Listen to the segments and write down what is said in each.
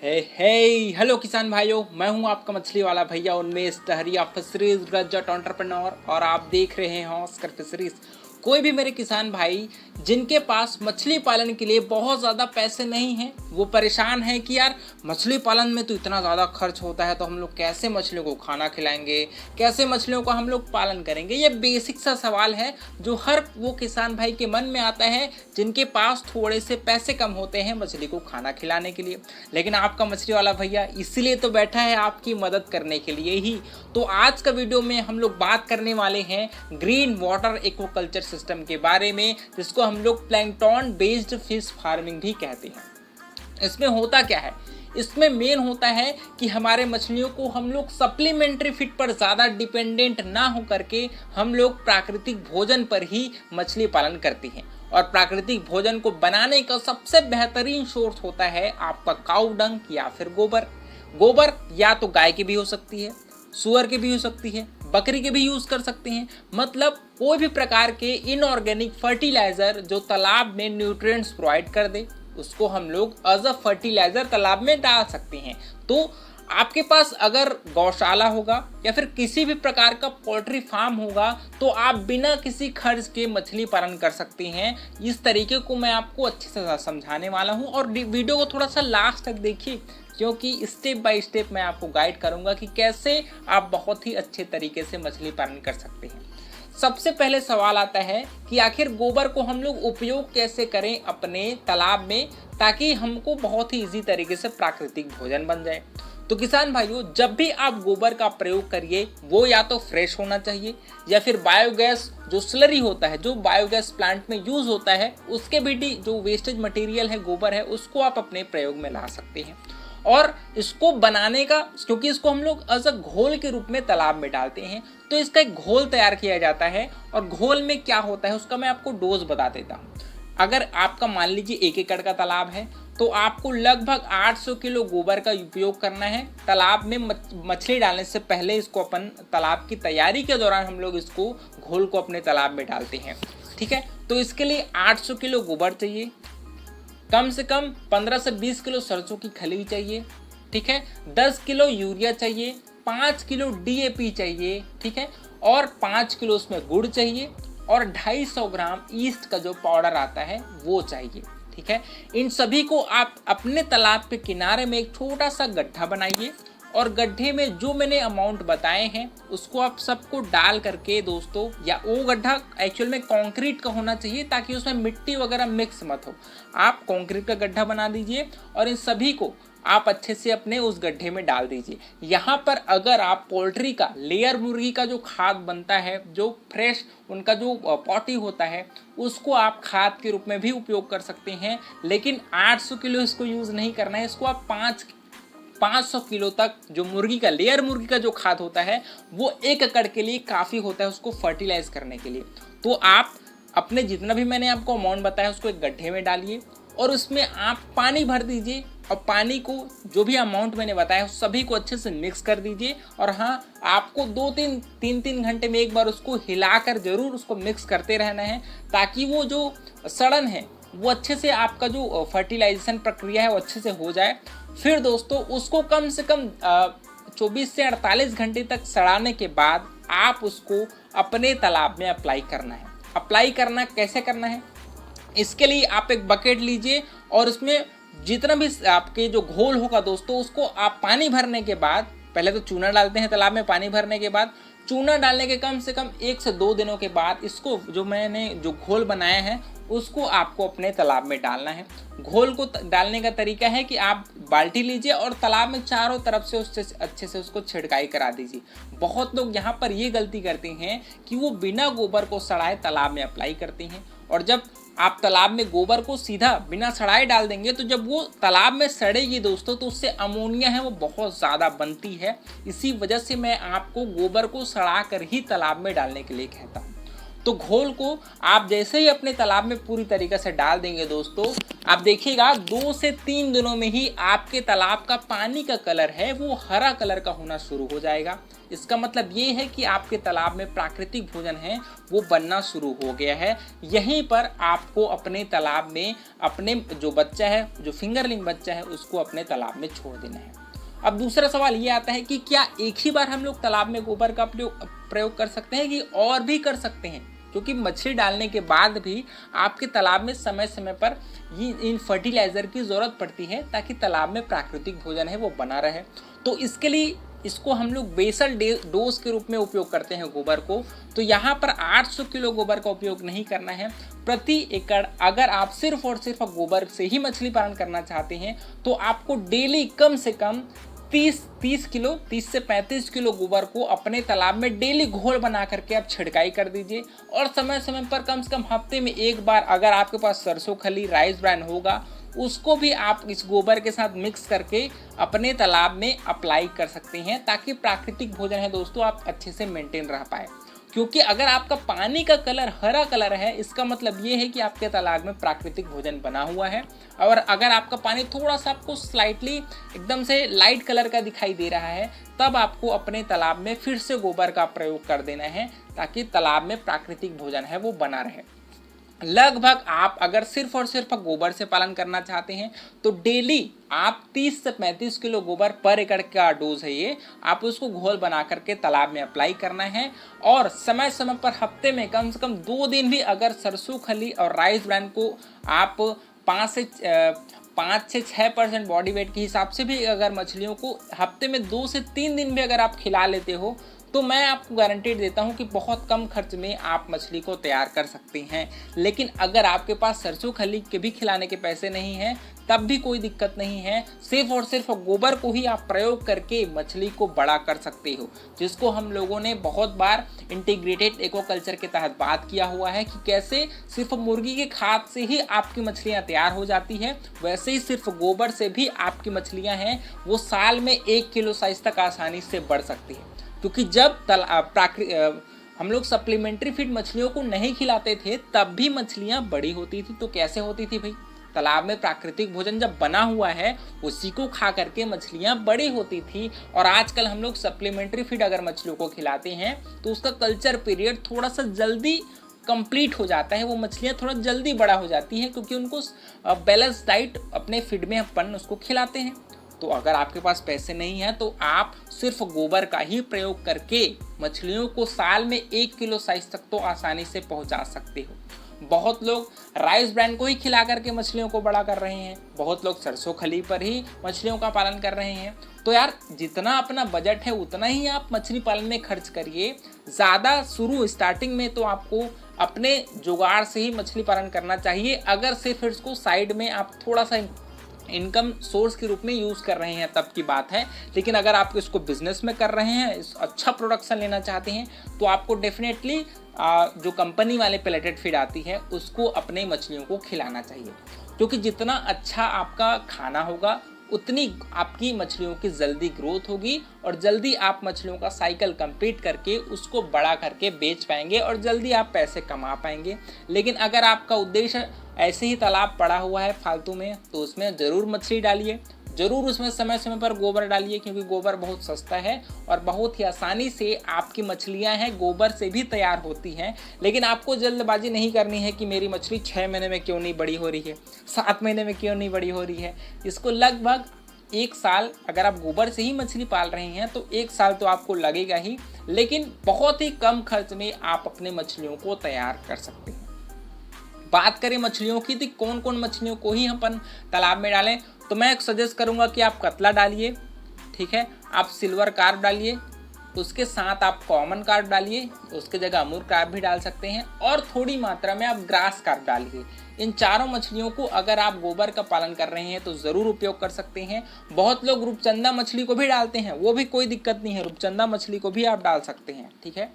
Hello किसान भाइयों, मैं हूं आपका मछली वाला भैया उन्मेष टहरी ऑफ फिशरीज ग्रेजुएट एंटरप्रेन्योर और आप देख रहे हैं ऑस्कर फिशरीज। कोई भी मेरे किसान भाई जिनके पास मछली पालन के लिए बहुत ज़्यादा पैसे नहीं हैं, वो परेशान है कि यार मछली पालन में तो इतना ज़्यादा खर्च होता है, तो हम लोग कैसे मछलियों को खाना खिलाएंगे, कैसे मछलियों का हम लोग पालन करेंगे। ये बेसिक सा सवाल है जो हर वो किसान भाई के मन में आता है जिनके पास थोड़े से पैसे कम होते हैं मछली को खाना खिलाने के लिए। लेकिन आपका मछली वाला भैया इसीलिए तो बैठा है आपकी मदद करने के लिए ही। तो आज का वीडियो में हम लोग बात करने वाले हैं ग्रीन वाटर एक्वाकल्चर सिस्टम के बारे में, जिसको हम लोग प्लैंकटन बेस्ड फिश फार्मिंग भी कहते हैं। इसमें होता क्या है, इसमें मेन होता है कि हमारे मछलियों को हम लोग सप्लीमेंट्री फीड पर ज़्यादा डिपेंडेंट ना हो करके हम लोग प्राकृतिक भोजन पर ही मछली पालन करते हैं। और प्राकृतिक भोजन को बनाने का सबसे बेहतरीन सोर्स होता है आपका काऊ डंग या फिर गोबर या तो गाय की भी हो सकती है, सुअर की भी हो सकती है, बकरी के भी यूज़ कर सकते हैं। मतलब कोई भी प्रकार के इनऑर्गेनिक फर्टिलाइज़र जो तालाब में न्यूट्रिएंट्स प्रोवाइड कर दे, उसको हम लोग एज अ फर्टिलाइज़र तालाब में डाल सकते हैं। तो आपके पास अगर गौशाला होगा या फिर किसी भी प्रकार का पोल्ट्री फार्म होगा तो आप बिना किसी खर्च के मछली पालन कर सकते हैं। इस तरीके को मैं आपको अच्छे से समझाने वाला हूं और वीडियो को थोड़ा सा लास्ट तक देखिए, क्योंकि स्टेप बाय स्टेप मैं आपको गाइड करूंगा कि कैसे आप बहुत ही अच्छे तरीके से मछली पालन कर सकते हैं। सबसे पहले सवाल आता है कि आखिर गोबर को हम लोग उपयोग कैसे करें अपने तालाब में, ताकि हमको बहुत ही इजी तरीके से प्राकृतिक भोजन बन जाए। तो किसान भाइयों, जब भी आप गोबर का प्रयोग करिए वो या तो फ्रेश होना चाहिए या फिर बायोगैस जो स्लरी होता है, जो बायोगैस प्लांट में यूज होता है, उसके भी जो वेस्टेज मटेरियल है गोबर है, उसको आप अपने प्रयोग में ला सकते हैं। और इसको बनाने का, क्योंकि इसको हम लोग एज अ घोल के रूप में तालाब में डालते हैं, तो इसका एक घोल तैयार किया जाता है। और घोल में क्या होता है उसका मैं आपको डोज बता देता हूँ। अगर आपका मान लीजिए 1 एकड़ का तालाब है तो आपको लगभग 800 किलो गोबर का उपयोग करना है। तालाब में मछली डालने से पहले इसको अपन तालाब की तैयारी के दौरान हम लोग इसको घोल को अपने तालाब में डालते हैं, ठीक है। तो इसके लिए 800 किलो गोबर चाहिए, कम से कम 15 से 20 किलो सरसों की खली चाहिए, ठीक है, 10 किलो यूरिया चाहिए, 5 किलो DAP चाहिए, ठीक है, और 5 किलो उसमें गुड़ चाहिए और 250 ग्राम ईस्ट का जो पाउडर आता है वो चाहिए, ठीक है। इन सभी को आप अपने तालाब के किनारे में एक छोटा सा गड्ढा बनाइए और गड्ढे में जो मैंने अमाउंट बताए हैं उसको आप सबको डाल करके दोस्तों, या वो गड्ढा एक्चुअल में कंक्रीट का होना चाहिए ताकि उसमें मिट्टी वगैरह मिक्स मत हो। आप कंक्रीट का गड्ढा बना दीजिए और इन सभी को आप अच्छे से अपने उस गड्ढे में डाल दीजिए। यहाँ पर अगर आप पोल्ट्री का, लेयर मुर्गी का जो खाद बनता है, जो फ्रेश उनका जो पॉटी होता है, उसको आप खाद के रूप में भी उपयोग कर सकते हैं। लेकिन 800 किलो इसको यूज़ नहीं करना है, इसको आप 500 किलो तक जो मुर्गी का, लेयर मुर्गी का जो खाद होता है वो 1 एकड़ के लिए काफ़ी होता है उसको फर्टिलाइज करने के लिए। तो आप अपने जितना भी मैंने आपको अमाउंट बताया उसको एक गड्ढे में डालिए और उसमें आप पानी भर दीजिए और पानी को, जो भी अमाउंट मैंने बताया उस सभी को अच्छे से मिक्स कर दीजिए। और हाँ, आपको 2-3 घंटे में एक बार उसको हिलाकर जरूर उसको मिक्स करते रहना है, ताकि वो जो सड़न है वो अच्छे से, आपका जो फर्टिलाइजेशन प्रक्रिया है वो अच्छे से हो जाए। फिर दोस्तों उसको कम से कम 24 से 48 घंटे तक सड़ाने के बाद आप उसको अपने तालाब में अप्लाई करना है। अप्लाई करना कैसे करना है, इसके लिए आप एक बकेट लीजिए और उसमें जितना भी आपके जो घोल होगा दोस्तों, उसको आप पानी भरने के बाद, पहले तो चूना डालते हैं तालाब में, पानी भरने के बाद चूना डालने के कम से कम 1 से 2 दिनों के बाद इसको, जो मैंने जो घोल बनाया है उसको आपको अपने तालाब में डालना है। घोल को डालने का तरीका है कि आप बाल्टी लीजिए और तालाब में चारों तरफ से उससे अच्छे से उसको छिड़काई करा दीजिए। बहुत लोग यहाँ पर ये गलती करते हैं कि वो बिना गोबर को सड़ाए तालाब में अप्लाई करते हैं, और जब आप तालाब में गोबर को सीधा बिना सड़ाए डाल देंगे तो जब वो तालाब में सड़ेगी दोस्तों तो उससे अमोनिया है वो बहुत ज़्यादा बनती है। इसी वजह से मैं आपको गोबर को सड़ा कर ही तालाब में डालने के लिए कहता हूँ। तो घोल को आप जैसे ही अपने तालाब में पूरी तरीके से डाल देंगे दोस्तों, आप देखिएगा 2 से 3 दिनों में ही आपके तालाब का पानी का कलर है वो हरा कलर का होना शुरू हो जाएगा। इसका मतलब ये है कि आपके तालाब में प्राकृतिक भोजन है वो बनना शुरू हो गया है। यहीं पर आपको अपने तालाब में अपने जो बच्चा है, जो फिंगरलिंग बच्चा है, उसको अपने तालाब में छोड़ देना है। अब दूसरा सवाल ये आता है कि क्या एक ही बार हम लोग तालाब में गोबर का प्रयोग कर सकते हैं कि और भी कर सकते हैं, क्योंकि मछली डालने के बाद भी आपके तालाब में समय समय पर इन फर्टिलाइजर की ज़रूरत पड़ती है ताकि तालाब में प्राकृतिक भोजन है वो बना रहे। तो इसके लिए इसको हम लोग बेसल डोज के रूप में उपयोग करते हैं गोबर को। तो यहाँ पर 800 किलो गोबर का उपयोग नहीं करना है प्रति एकड़। अगर आप सिर्फ और सिर्फ गोबर से ही मछली पालन करना चाहते हैं तो आपको डेली कम से कम 30 से 35 किलो गोबर को अपने तालाब में डेली घोल बना करके आप छिड़काई कर दीजिए। और समय समय पर कम से कम हफ्ते में एक बार अगर आपके पास सरसों खली, राइस ब्रान होगा, उसको भी आप इस गोबर के साथ मिक्स करके अपने तालाब में अप्लाई कर सकते हैं ताकि प्राकृतिक भोजन है दोस्तों आप अच्छे से मेंटेन रह पाए। क्योंकि अगर आपका पानी का कलर हरा कलर है, इसका मतलब ये है कि आपके तालाब में प्राकृतिक भोजन बना हुआ है। और अगर आपका पानी थोड़ा सा आपको स्लाइटली एकदम से लाइट कलर का दिखाई दे रहा है, तब आपको अपने तालाब में फिर से गोबर का प्रयोग कर देना है ताकि तालाब में प्राकृतिक भोजन है वो बना रहे। लगभग आप अगर सिर्फ और सिर्फ गोबर से पालन करना चाहते हैं तो डेली आप 30 से 35 किलो गोबर पर एकड़ का डोज है ये, आप उसको घोल बना करके तालाब में अप्लाई करना है। और समय समय पर हफ्ते में कम से कम 2 दिन भी अगर सरसों खली और राइस ब्रान को आप 5 से 6% बॉडी वेट के हिसाब से भी अगर मछलियों को हफ्ते में 2 से 3 दिन भी अगर आप खिला लेते हो तो मैं आपको गारंटी देता हूं कि बहुत कम खर्च में आप मछली को तैयार कर सकते हैं। लेकिन अगर आपके पास सरसों खली के भी खिलाने के पैसे नहीं हैं तब भी कोई दिक्कत नहीं है, सिर्फ और सिर्फ गोबर को ही आप प्रयोग करके मछली को बड़ा कर सकते हो, जिसको हम लोगों ने बहुत बार इंटीग्रेटेड एक्वाकल्चर के तहत बात किया हुआ है कि कैसे सिर्फ मुर्गी के खाद से ही आपकी मछलियाँ तैयार हो जाती है, वैसे ही सिर्फ गोबर से भी आपकी मछलियाँ हैं वो साल में 1 किलो साइज तक आसानी से बढ़ सकती है। क्योंकि जब हम लोग सप्लीमेंट्री फीड मछलियों को नहीं खिलाते थे तब भी मछलियां बड़ी होती थी। तो कैसे होती थी भाई? तालाब में प्राकृतिक भोजन जब बना हुआ है उसी को खा करके मछलियां बड़ी होती थी। और आजकल हम लोग सप्लीमेंट्री फीड अगर मछलियों को खिलाते हैं तो उसका कल्चर पीरियड थोड़ा सा जल्दी कंप्लीट हो जाता है, वो मछलियां थोड़ा जल्दी बड़ा हो जाती है क्योंकि उनको बैलेंस डाइट अपने फीड में अपन उसको खिलाते हैं। तो अगर आपके पास पैसे नहीं हैं तो आप सिर्फ गोबर का ही प्रयोग करके मछलियों को साल में 1 किलो साइज तक तो आसानी से पहुंचा सकते हो। बहुत लोग राइस ब्रांड को ही खिला करके मछलियों को बड़ा कर रहे हैं, बहुत लोग सरसों खली पर ही मछलियों का पालन कर रहे हैं। तो यार जितना अपना बजट है उतना ही आप मछली पालन में खर्च करिए। ज़्यादा स्टार्टिंग में तो आपको अपने जुगाड़ से ही मछली पालन करना चाहिए। अगर सिर्फ इसको साइड में आप थोड़ा सा इनकम सोर्स के रूप में यूज़ कर रहे हैं तब की बात है। लेकिन अगर आप इसको बिजनेस में कर रहे हैं, अच्छा प्रोडक्शन लेना चाहते हैं, तो आपको डेफिनेटली जो कंपनी वाले पेलेटेड फीड आती है उसको अपने मछलियों को खिलाना चाहिए। क्योंकि जितना अच्छा आपका खाना होगा उतनी आपकी मछलियों की जल्दी ग्रोथ होगी और जल्दी आप मछलियों का साइकिल कंप्लीट करके उसको बड़ा करके बेच पाएंगे और जल्दी आप पैसे कमा पाएंगे। लेकिन अगर आपका उद्देश्य ऐसे ही तालाब पड़ा हुआ है फालतू में तो उसमें ज़रूर मछली डालिए, ज़रूर उसमें समय समय पर गोबर डालिए, क्योंकि गोबर बहुत सस्ता है और बहुत ही आसानी से आपकी मछलियां हैं गोबर से भी तैयार होती हैं। लेकिन आपको जल्दबाजी नहीं करनी है कि मेरी मछली 6 महीने में क्यों नहीं बड़ी हो रही है, 7 महीने में क्यों नहीं बड़ी हो रही है। इसको लगभग 1 साल, अगर आप गोबर से ही मछली पाल रहे हैं तो 1 साल तो आपको लगेगा ही, लेकिन बहुत ही कम खर्च में आप अपने मछलियों को तैयार कर सकते हैं। बात करें मछलियों की तो कौन कौन मछलियों को ही अपन तालाब में डालें, तो मैं सजेस्ट करूंगा कि आप कतला डालिए, ठीक है, आप सिल्वर कार्प डालिए, उसके साथ आप कॉमन कार्प डालिए, उसके जगह अमूर कार्प भी डाल सकते हैं, और थोड़ी मात्रा में आप ग्रास कार्प डालिए। इन चारों मछलियों को अगर आप गोबर का पालन कर रहे हैं तो ज़रूर उपयोग कर सकते हैं। बहुत लोग रूपचंदा मछली को भी डालते हैं, वो भी कोई दिक्कत नहीं है, रूपचंदा मछली को भी आप डाल सकते हैं, ठीक है।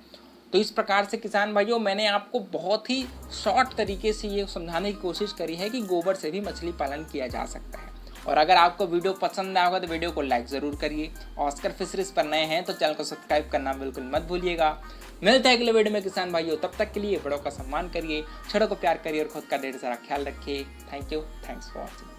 तो इस प्रकार से किसान भाइयों मैंने आपको बहुत ही शॉर्ट तरीके से ये समझाने की कोशिश करी है कि गोबर से भी मछली पालन किया जा सकता है। और अगर आपको वीडियो पसंद आया होगा तो वीडियो को लाइक ज़रूर करिए। ऑस्कर फिशरीज पर नए हैं तो चैनल को सब्सक्राइब करना बिल्कुल मत भूलिएगा। मिलते हैं अगले वीडियो में किसान भाइयों, तब तक के लिए बड़ों का सम्मान करिए, छोटों को प्यार करिए और खुद का ढेर सारा ख्याल रखिए। Thank you, thanks for watching.